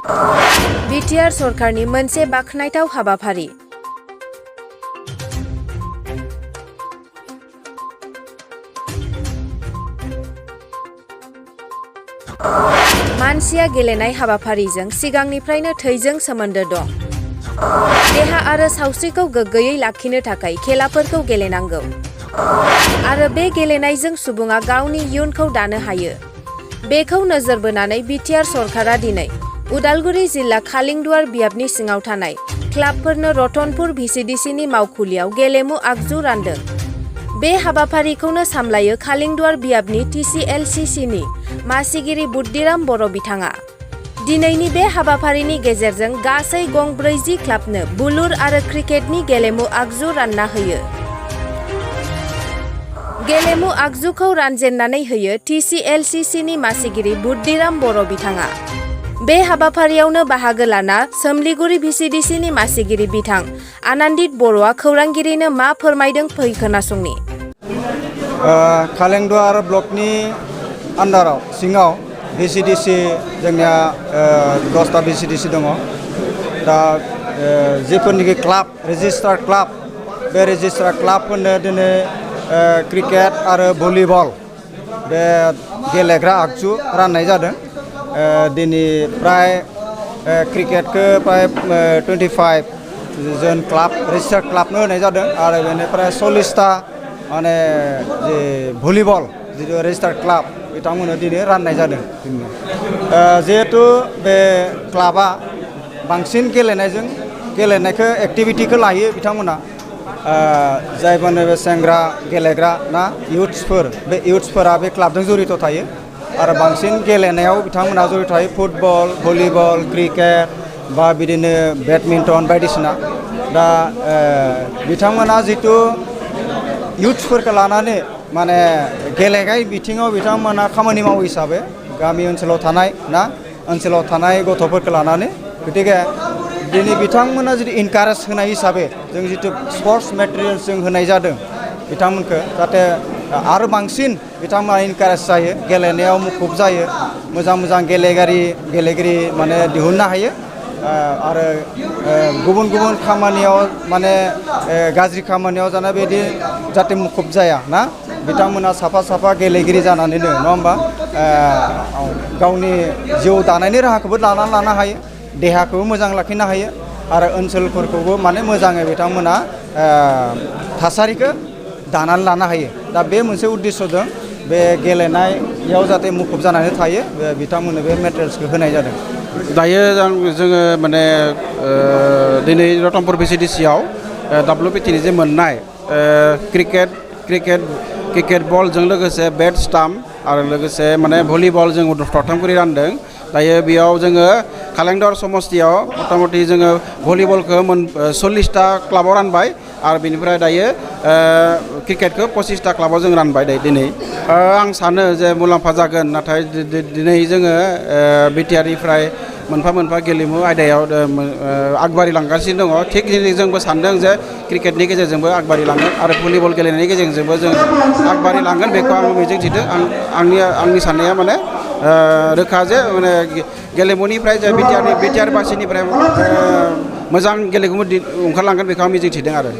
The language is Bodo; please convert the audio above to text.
बिटिआर सरकारनि मोनसे बाखनायथाव हाबाफारि। मानसिया गेलेनाय हाबाफारिजों सिगांनिफ्रायनो थैजों सोमोन्दो दं। देहा आरो सावस्रिखौ गोग्गोयै लाखिनो थाखाय खेलाफोरखौ गेलेनांगौ। आरो बे गेलेनायजों सुबुङा गावनि इयुनखौ दानो हायो। बेखौ नोजोर बोनानै बिटिआर सरकारा दिनै उदालगुरि जिल्ला खालिंदुवार बियाबनि सिङाव थानाय क्लाबफोरनो रतनपुर भिसिडिसिनि मावखुलियाव गेलेमु आगजु रानदों। बे हाबाफारिखौनो सामलायो खालिंदुवार बियाबनि TCLCCनि मासिगिरि बुद्दिराम बर' बिथाङा। दिनैनि बे हाबाफारिनि गेजेरजों गासै गं 40 क्लाबनो बुलुर आरो क्रिकेटनि गेलेमु आगजु रानना होयो। गेलेमु आगजुखौ रानजेननानै होयो TCLCCनि मासिगिरि बुद्दिराम बर' बिथाङा। बे हाबाफारियावनो बाहागो लाना सोमलिगुरि भिसिडिसिनि मासिगिरि बिथां आनन्दित बर'आ खौरांगिरिनो मा फोरमायदों फै खोनासंनि। खालिंदुवार ब्लकनि आन्दाराव सिङाव भिसिडिसि जोंनिया 10टा भिसिडिसि दङ। दा जेफोरनिखि क्लाब रेजिस्टार क्लाब बे रेजिस्टार क्लाबफोरनो दिनै क्रिकेट आरो भलिबल बे गेलेग्रा आगजु राननाय जादों। दिनै प्राय क्रिकेटखौ प्राय 25 जन क्लाब रेजिस्टार क्लाबनो होनाय जादों आरो बेनिफ्राय 40टा माने जे भलिबल जिथु रेजिस्टार क्लाब बिथांमोननो दिनै राननाय जादों। जिहेथु बे क्लाबा बांसिन गेलेनायखौ एक्टिभिटिखौ लायो बिथांमोना। जायफोरनो बे सेंग्रा गेलेग्रा ना इयुथ्सफोर बे इयुथ्सफोरा बे क्लाबजों जड़ित थायो आरो बांसिन गेलेनायाव बिथांमोना जड़ित थायो फुटबल भलिबल क्रिकेट बा बिदिनो बेडमिन्टन बायदिसिना। दा बिथांमोना जितु इयुथ्सफोरखौ लानानै माने गेलेनाय बिथिङाव बिथांमोना खामानि मावो हिसाबै गामि ओनसोलाव थानाय गथ'फोरखौ लानानै गतिके दिनै बिथांमोना जुदि इनकारेज होनाय हिसाबै जों जितु स्पर्ट्स मेटेरियेल्स जों होनाय जादों बिथांमोनखौ जाहाथे आरो बांसिन बिथांमोना इनकारेज जायो गेलेनायाव मुखुब जायो मोजां गेलेगिरि माने दिहुननो हायो आरो गुबुन खामानियाव माने गाज्रि खामानियाव जानाय बायदि जाहाथे मुखुब जाया ना बिथांमोना साफा गेलेगिरि जानानैनो नङा होमबा गावनि जिउ दानायनि राहाखौबो लानो हायो देहाखौबो मोजां लाखिनो हायो आरो ओनसोलफोरखौबो माने मोजाङै बिथांमोना थासारिखौ दानानै लानो हायो। दा बे मोनसे उद्देश्य दं बे गेलेनायाव जाहाथे मुखुब जानानै थायो बिथांमोननो बे मेटेरियेल्सखौ होनाय जादों। दायो जोङो माने दिनै रतनपुर भिसिडिसिआव WPTनि जे मोननाय क्रिकेट बलजों लोगोसे बेट स्टाम्प आरो लोगोसे माने भलिबल जों थरथामखरि रानदों। दायो बेयाव जोङो खालिंदुवार समस्तियाव मथा-मथि जोङो भलिबलखौ 40टा क्लाबाव रानबाय आरो बेनिफ्राय दायो क्रिकेटखौ 25टा क्लाबाव जों रानबाय दिनै। आं सानो जे मुलाम्फा जागोन नाथाय दिनै जोङो बिटिआरनिफ्राय मोनफा गेलेमु आयदायाव आगबारि लांगासिनो दङ। थिग दिनै जोंबो सानदों जे क्रिकेटनि गेजेरजोंबो आगबारि लांगोन आरो भलिबल गेलेनायनि गेजेरजोंबो जों आगबारि लांगोन बेखौ आं मिजिंथिदों। आंनि साननाया माने रोखा जे माने गेलेमुनिफ्राय जे बिटिआर बासिनिफ्राय मोजां गेलेमु ओंखारलांगोन बेखौ आं मिजिंथिदों आरो।